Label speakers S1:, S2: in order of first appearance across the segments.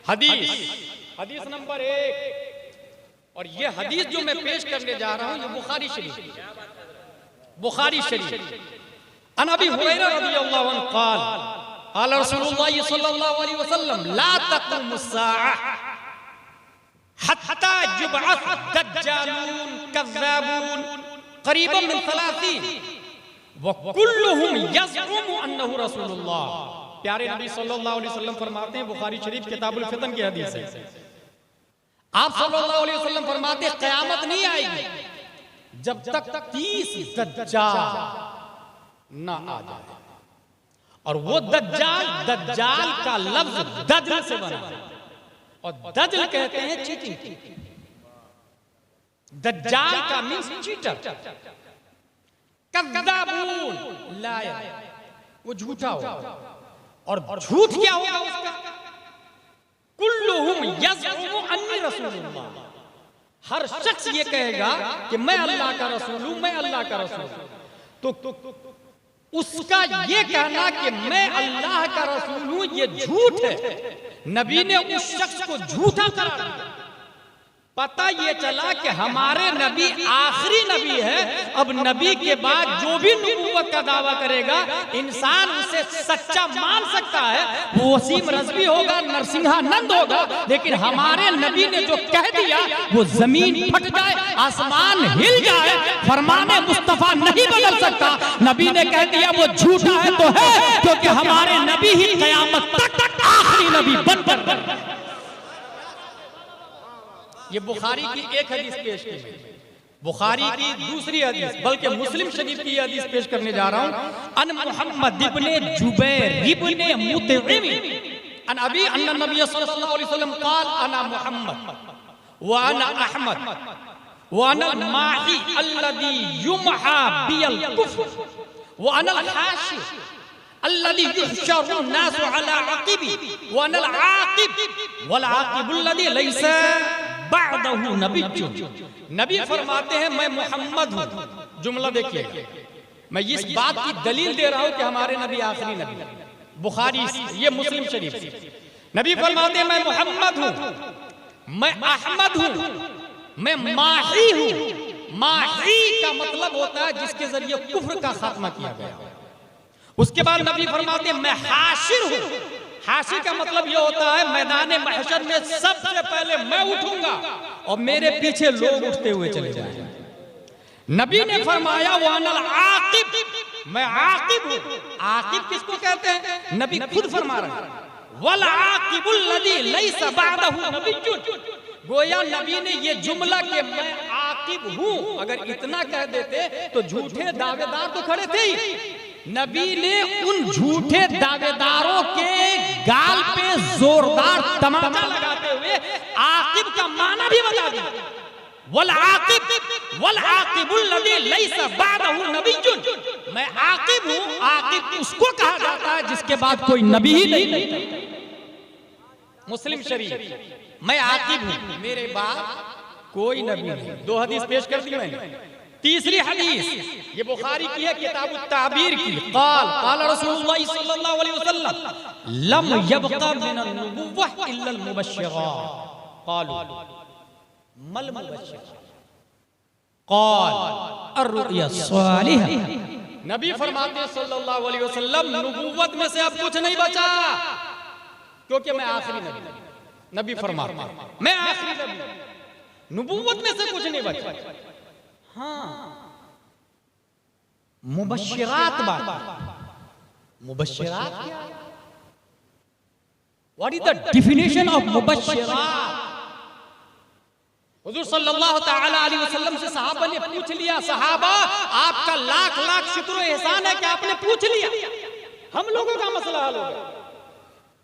S1: हदीस हदीस नंबर 1, और ये हदीस जो मैं पेश करने जा रहा हूं ये बुखारी शरीफ अन अबी हुरैरा रज़ियल्लाहु अन्हु क़ाल क़ाल रसूलुल्लाह सल्लल्लाहु अलैहि वसल्लम ला तक़ूमुस साअह हत्ता युबअस दज्जालून कज़्ज़ाबून क़रीबन मिन 30 व कुल्लुहुम यज़उमु अन्नहु रसूलुल्लाह। प्यारे नबी सल्लल्लाहु अलैहि वसल्लम फरमाते हैं, बुखारी शरीफ किताबुल फितन की हदीस है, आप सल्लल्लाहु अलैहि वसल्लम फरमाते हैं क़यामत नहीं आएगी जब तक 30 दज्जाल ना आ जाए। और वो दज्जाल का लफ्ज दज्ल से बना है, और दज्ल कहते हैं चीटिंग। दज्जाल का मींस चीटर, कज़्ज़ाबून लायर, वो झूठा होगा। और झूठ क्या होगा उसका? कुल्लुहुम यज़उमु अन्नी रसूलुल्लाह, हर शख्स ये कहेगा कि मैं अल्लाह का रसूल हूं, मैं अल्लाह का रसूल हूं। तो उसका ये कहना कि मैं अल्लाह का रसूल हूं ये झूठ है। नबी ने उस शख्स को झूठा करार दिया। पता ये चला कि हमारे नबी आखिरी नबी है। अब नबी के बाद जो भी नबूवत का दावा करेगा इंसान उसे सच्चा मान सकता है, वो वसीम रज़वी होगा, नरसिंहानंद होगा, लेकिन हमारे नबी ने जो कह दिया वो जमीन फट जाए, आसमान हिल जाए, फरमाने मुस्तफा नहीं बदल सकता। नबी ने कह दिया वो झूठा है तो है, क्योंकि हमारे नबी ही क़यामत तक आखिरी नबी बनकर ये बुखारी की एक हदीस पेश की, बुखारी की दूसरी हदीस, बल्कि मुस्लिम शरीफ की हदीस पेश करने जा रहा हूं। अन मुहम्मद इब्ने जुबैर इब्ने मुतइम अन अबी अन्न नबी सल्लल्लाहु अलैहि वसल्लम क़ाल अना मुहम्मद व अना अहमद व अना माही अल्लज़ी युमहा बिल कुफ्र व अना हाशी अल्लज़ी युहशरु नास अला अक़िबी व अना आक़िब वल आक़िबु अल्लज़ी लैसा बादहु नबिय्युन। नबी फरमाते हैं मैं मोहम्मद हूं। जुमला देखिए, मैं इस बात की दलील दे रहा हूं कि हमारे नबी आखिरी नबी। बुखारी ये मुस्लिम शरीफ से नबी फरमाते हैं मैं मोहम्मद हूं, मैं अहमद हूं, मैं माही हूं। माही का मतलब होता है जिसके जरिए कुफ्र का खात्मा किया गया। उसके बाद नबी फरमाते हैं मैं हाशिर हूं। हाशी का मतलब यह होता है मैदान महशर में सबसे पहले मैं उठूंगा और मेरे पीछे लोग उठते हुए चले जाएंगे। नबी ने फरमाया वो अनल आकिब, मैं आकिब हूं। आकिब किसको कहते हैं? नबी खुद फरमा रहे हैं वल आकिबुल लज़ी लैसा बादहु नबिय्युन। गोया नबी ने ये जुमला कि मैं आकिब हूं अगर इतना कह देते तो झूठे दावेदार तो खड़े थे ही। नबी ने उन झूठे दावेदारों के गाल पे जोरदार तमाचा लगाते हुए आकिब का माना भी बता दिया। वल आकिबुल लज़ी लैसा बादहु नबिय्युन, मैं आकिब हूं। आकिब उसको कहा जाता है जिसके बाद कोई नबी ही नहीं। मुस्लिम शरीफ मैं आकिब हूं, मेरे बाद कोई नबी नहीं। दो हदीस पेश कर दी मैंने। तीसरी हदीस ये बुखारी की है, किताबुत ताबीर की। क़ाल रसूलुल्लाह सल्लल्लाहु अलैहि वसल्लम लम यबqa मिनन नबुव्वह इल्ला अल मुबश्शिरात। क़ालू मल मुबश्शिर? क़ाल अर्रुया सालिहा। नबी फरमाते हैं सल्लल्लाहु अलैहि वसल्लम नबुव्वत में से अब कुछ नहीं बचा, क्योंकि मैं आखिरी नबी। नबी फरमाते हैं मैं आखिरी नबी, नबुव्वत में से कुछ नहीं बचा। हाँ, मुबश्शिरात बात। मुबश्शिरात क्या? What is the definition of मुबश्शिरात? हुजूर सल्लल्लाहु ताला अलैहि वसल्लम से सहाबा ने पूछ लिया, सहाबा आपका लाख लाख शुक्र एहसान है कि आपने पूछ लिया, हम लोगों का मसला हल हो गया।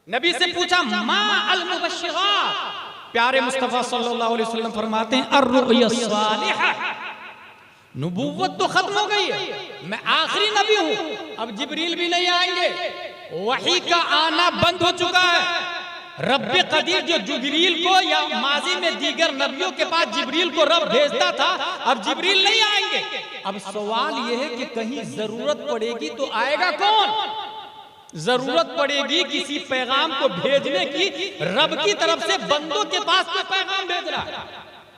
S1: नबी से पूछा मा अल मुबश्शिरात। प्यारे मुस्तफा सल्लल्लाहु अलैहि वसल्लम फरमाते हैं अर्रुया सालिहा। नबूवत तो खत्म हो गई है, मैं आखिरी नबी हूं, अब जिब्रील भी नहीं आएंगे, वही का आना बंद हो चुका है। रब्बे कदीर जो जिब्रील को या माजी में दीगर नबियों के पास जिब्रील को रब भेजता था, अब जिब्रील नहीं आएंगे। अब सवाल यह है कि कहीं जरूरत पड़ेगी तो आएगा कौन? जरूरत पड़ेगी किसी पैगाम को भेजने की, रब की तरफ से बंदों के पास कोई पैगाम भेजना,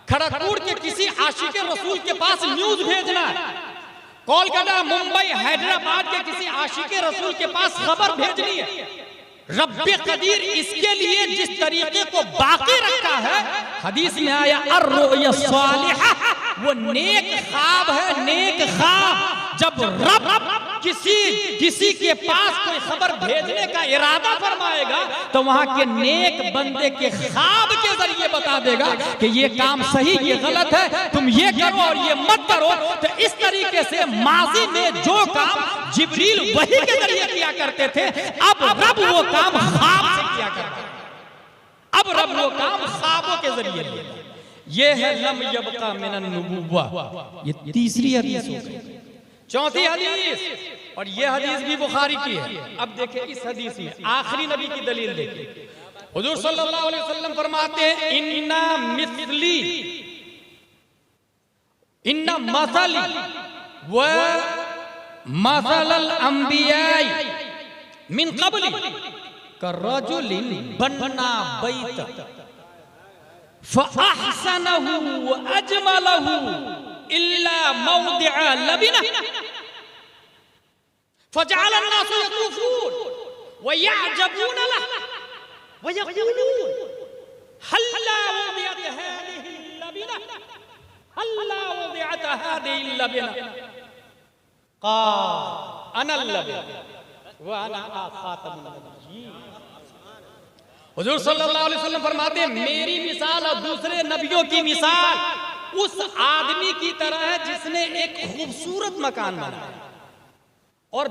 S1: खड़गपुर के किसी आशिक रसूल के पास न्यूज भेजना, कोलकाता, मुंबई, हैदराबाद के किसी आशिक रसूल के पास खबर भेजनी है। रब्बे कदीर इसके लिए जिस तरीके को बाकी रखा है, हदीस में आया अर्रुया सालिहा, वो नेक ख्वाब है, नेक ख्वाब। जब रब किसी के पास कोई खबर भेजने का इरादा फरमाएगा तो वहां के नेक बंदे के ख्वाब के जरिए बता देगा कि ये काम सही, ये गलत है, तुम ये करो और ये मत करो। तो इस तरीके से माजी में जो काम जिब्रील वही के जरिए किया करते थे, अब रब वो काम ख्वाब से किया करता है। अब रब वो काम ख्वाबों के जरिए। ये है लम यबका मिनन नुबुव्वा, ये तीसरी हदीस हो गई। चौथी हदीस, और ये हदीस भी बुखारी की है। अब देखिए इस हदीस में आखिरी नबी की दलील देखिए। हुजूर सल्लल्लाहु अलैहि वसल्लम फरमाते हैं, इन्ना मिस्ली इन्ना मसली व मसलल अंबियाई मिन क़ब्ली करजुलिन बन्ना बैत फअहसनहु व अजमलहु इल्ला मौदिअ लबिना फजअल अन्नासु यतूफून व यअजबून लहु व यक़ूलून हल्ला वदिअत हादिहि लबिना हल्ला वदिअत हादिहि लबिना क़ाल अना लबिना व अना खातमुन नबिय्यीन। हुजूर सल्लल्लाहु अलैहि वसल्लम फरमाते हैं, मेरी मिसाल और दूसरे नबियों की मिसाल उस आदमी की तरह है जिसने एक खूबसूरत मकान बनाया और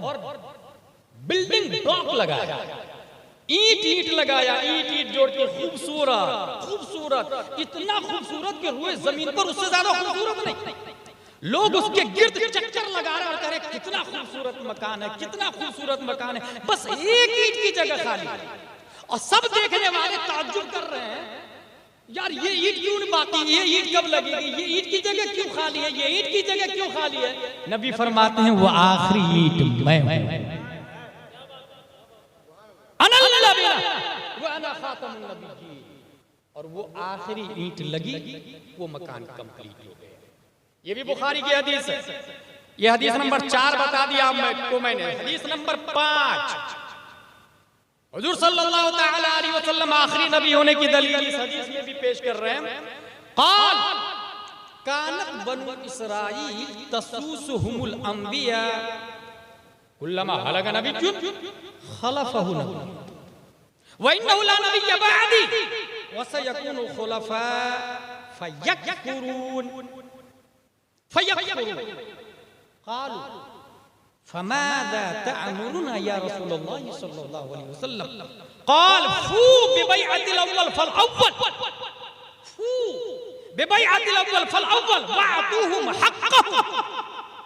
S1: बिल्डिंग ब्लॉक लगाया, ईंट लगाया, ईंट जोड़ के खूबसूरत, इतना खूबसूरत कि रुए जमीन पर उससे ज्यादा खूबसूरत नहीं। लोग उसके गिर्द चक्कर लगा रहे और कह रहे कितना खूबसूरत मकान है, कितना खूबसूरत मकान है, बस एक ईंट की जगह खाली है। और सब देखने वाले ताज्जुब कर रहे हैं, यार ये ईंट क्यों बाकी, ये ईंट कब लगेगी, ये ईंट की जगह क्यों खाली है, ये ईंट की जगह क्यों खाली है। नबी फरमाते हैं, वो आखिरी ईंट मैं हूं, और वो आखिरी ईंट लगी, वो मकान कंप्लीट हो गया। ये भी बुखारी की हदीस है। ये हदीस नंबर 4 बता दिया मैंने। हदीस नंबर 5, हुजूर सल्लल्लाहु तआला अलैहि वसल्लम आखिरी नबी होने की दलील इस हदीस में भी पेश कर रहे हैं। क़ाल कानत बनु इसराईल तसूसुहुमुल अंबिया कुल्लमा हलक नबिय्युन खलफहु नबी व इन्नहु ला नबिय्य बअदी व सयकुनु खुलफा फयकफुरून क़ालू फमाज़ा तअमुरुना या रसूलल्लाह सल्लल्लाहु अलैहि वसल्लम क़ाल फू बिबैअतिल अव्वल फल अव्वल फू बिबैअतिल अव्वल फल अव्वल वअतूहुम हक़्क़हुम।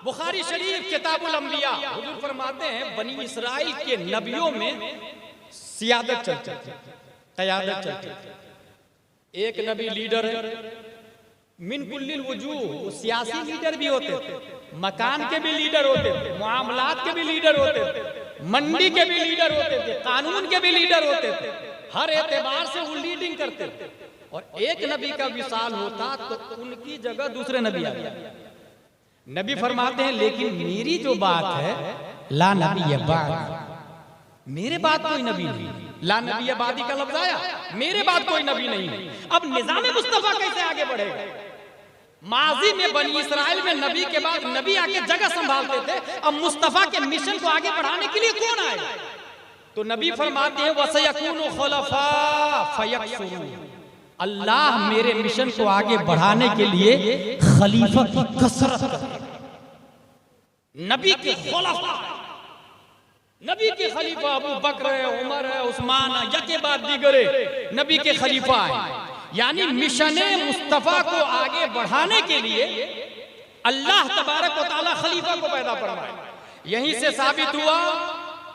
S1: बुखारी शरीफ किताबुल अंबिया। हुजूर फरमाते हैं, बनी इसराइल के नबियों में सियादत चलती थी, क़यादत चलती थी। एक नबी लीडर है, मिन कुल्लिल वजूह, वो सियासी लीडर भी होते थे, मकान के भी लीडर होते थे, मामलात के भी लीडर होते थे, मंडी के भी लीडर होते थे, कानून के भी लीडर होते थे। हर एतबार से वो लीडिंग करते थे। और एक नबी का विसाल होता तो उनकी जगह दूसरे नबी आ गए। नबी फरमाते हैं, लेकिन मेरी जो बात है, ला नबी बाद, मेरे बाद कोई नबी नहीं। ला नबी बादी का लफ्ज आया, मेरे बाद कोई नबी नहीं। अब निजाम मुस्तफा कैसे आगे बढ़ेगा? माजी में बनी इसराइल में नबी के बाद नबी आके जगह संभालते थे, अब मुस्तफा के मिशन को आगे बढ़ाने के लिए कौन आए? तो नबी फरमाते हैं, वसयकुनु खुलफा फयकफुरून, अल्लाह मेरे मिशन को आगे बढ़ाने के लिए खलीफा की कसरत करेगा। नबी के खुलफा, नबी के खलीफा अबू बकर है, उमर है, उस्मान है, यके बाद दीगरे नबी के खलीफा है। यानी मिशन मुस्तफा को आगे बढ़ाने के लिए अल्लाह तबारक व तआला खलीफा को पैदा फरमाए। यहीं से साबित हुआ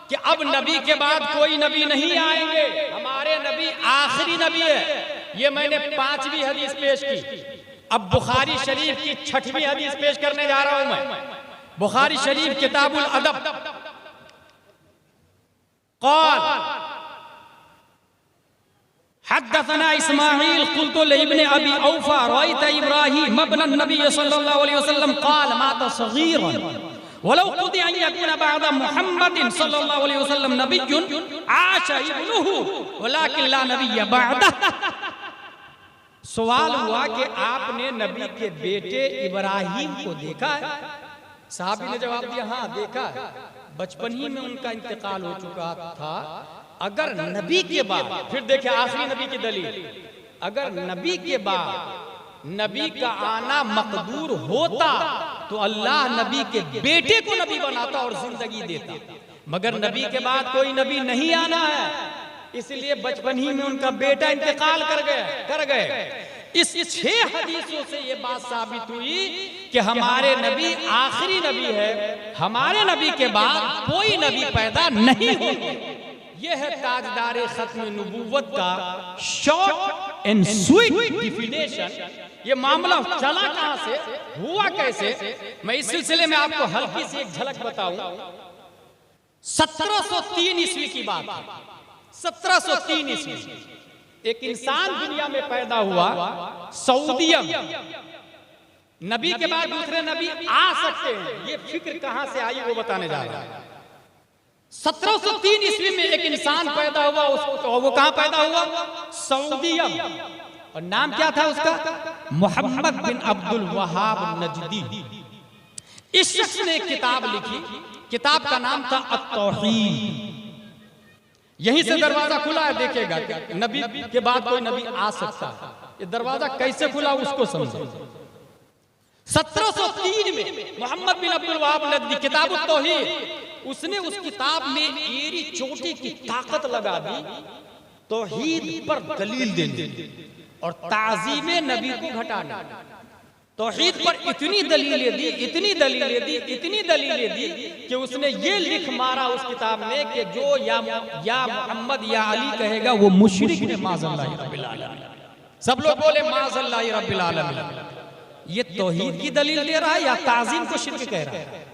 S1: कि अब नबी के बाद कोई नबी नहीं आएंगे, हमारे नबी आखिरी नबी है। ये मैंने 5वीं हदीस पेश की। अब बुखारी शरीफ की 6वीं हदीस पेश करने जा रहा हूं मैं। बुखारी शरीफ किताबुल अदब क़ाल हद्दसना इस्माईल क़ुल्तु लिब्न अबी औफ़ा रअयत इब्राहीम इब्न नबी सल्लल्लाहु अलैहि वसल्लम क़ाल मात सग़ीरन वलौ क़ुदिया अन यकून बअद मुहम्मदिन सल्लल्लाहु अलैहि वसल्लम नबिय्युन आशा इब्नुहु वलाकिन ला नबिय्य बअदह। सवाल हुआ कि आपने नबी के बेटे इब्राहिम को देखा है? साहबी ने जवाब दिया हाँ देखा है, बचपन ही में उनका इंतकाल हो चुका था। अगर नबी के बाद, फिर देखे आखिरी नबी की दलील, अगर नबी के बाद नबी का आना मकदूर होता तो अल्लाह नबी के बेटे को नबी बनाता और जिंदगी देता, मगर नबी के बाद कोई नबी नहीं आना है, इसलिए बचपन ही में उनका बेटा इंतकाल कर गए। इस 6 हदीसों से ये बात साबित हुई कि हमारे नबी आखिरी नबी है, हमारे नबी के बाद कोई नबी पैदा नहीं होंगे। यह है ताजदारे खत्म नबूवत का शॉर्ट एंड स्वीट डिफिनेशन। ये मामला चला कहां से, हुआ कैसे, मैं इस सिलसिले में आपको हल्की सी एक झलक बताऊं। 1703 ईस्वी की बात है। 1703 ईस्वी एक इंसान दुनिया में पैदा हुआ, सऊदिया। नबी के बाद दूसरे नबी आ सकते हैं, ये फिक्र कहां से आई वो बताने जा रहा है। 1703 ईस्वी में एक इंसान पैदा हुआ, वो कहां पैदा हुआ? सऊदिया। और नाम क्या था उसका? मोहम्मद बिन अब्दुल वहाब नजदी। इस शख्स ने एक किताब लिखी, किताब का नाम था अत-तौहीद। यहीं से दरवाजा खुला है, देखिएगा नबी के बाद कोई नबी आ सकता है। ये दरवाजा कैसे खुला उसको समझो। 1703 में मोहम्मद बिन अब्दुल वहाब नजदी किताब अत-तौहीद, उसने उस किताब में एड़ी चोटी की ताकत लगा दी तौहीद पर दलील देने और ताज़ीमे नबी को घटाना। तौहीद पर इतनी दलीलें दी, इतनी दलीलें दी, इतनी दलीलें दी कि उसने ये लिख मारा उस किताब में कि जो या मोहम्मद या अली कहेगा वो मुशरिक है, माज़अल्लाह रब्बिल आलमीन। सब लोग बोले माज़अल्लाह रब्बिल आलमीन। ये तौहीद की दलील दे रहा है या ताज़ीम को शिर्क कह रहा है?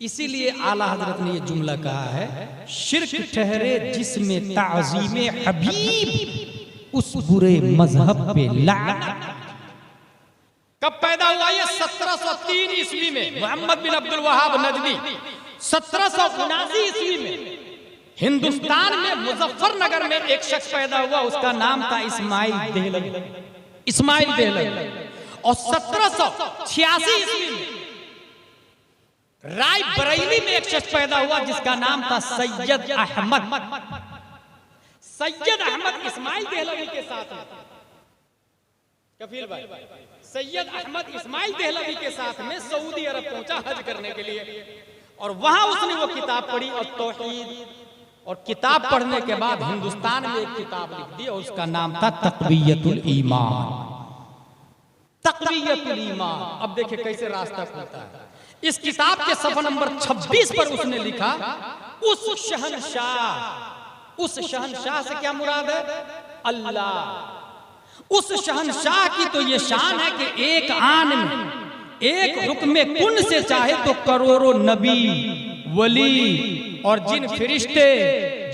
S1: इसीलिए आला हजरत ने ये जुमला कहा है, शिर्क ठहरे जिसमें ताज़ीमे हबीब उस बुरे मजहब पे लानत। कब पैदा हुआ ये? 1703 ईस्वी में मोहम्मद बिन अब्दुल वहाब नजदी। 1779 ईस्वी में हिंदुस्तान में मुजफ्फरनगर में एक शख्स पैदा हुआ, उसका नाम था इस्माइल देहलवी। इस्माइल देहलवी। और 1786 ईस्वी में राय बरेली में एक शख्स पैदा हुआ जिसका नाम था सैयद अहमद। सैयद अहमद इस्माइल देहलवी के साथ, कफील भाई, सैयद अहमद इस्माइल देहलवी के साथ में सऊदी अरब पहुंचा हज करने के लिए, और वहां उसने वो किताब पढ़ी और तौहीद। और किताब पढ़ने के बाद हिंदुस्तान में एक किताब लिख दी और उसका नाम था तक़वियतुल ईमान। तक़वियतुल ईमान। अब देखिए कैसे रास्ता खुलता है। इस किताब के सफ़ा नंबर 26 पर उसने लिखा, उस शहनशाह। उस शहनशाह से क्या मुराद है? अल्लाह। उस शहनशाह की तो ये शान है कि एक आन में, एक हुक्म कुन से चाहे तो करोड़ों नबी, वली और जिन फिरिश्ते,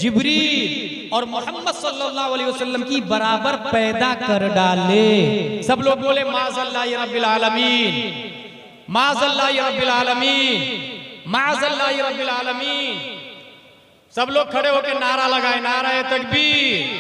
S1: जिब्रील और मोहम्मद सल्लल्लाहु अलैहि वसल्लम की बराबर पैदा कर डाले। सब लोग बोले माज़अल्लाह रब्बिल आलमीन, माज़अल्लाह रब्बिल आलमीन, माज़अल्लाह रब्बिल आलमीन। सब लोग खड़े होकर नारा लगाए, नारा तकबीर,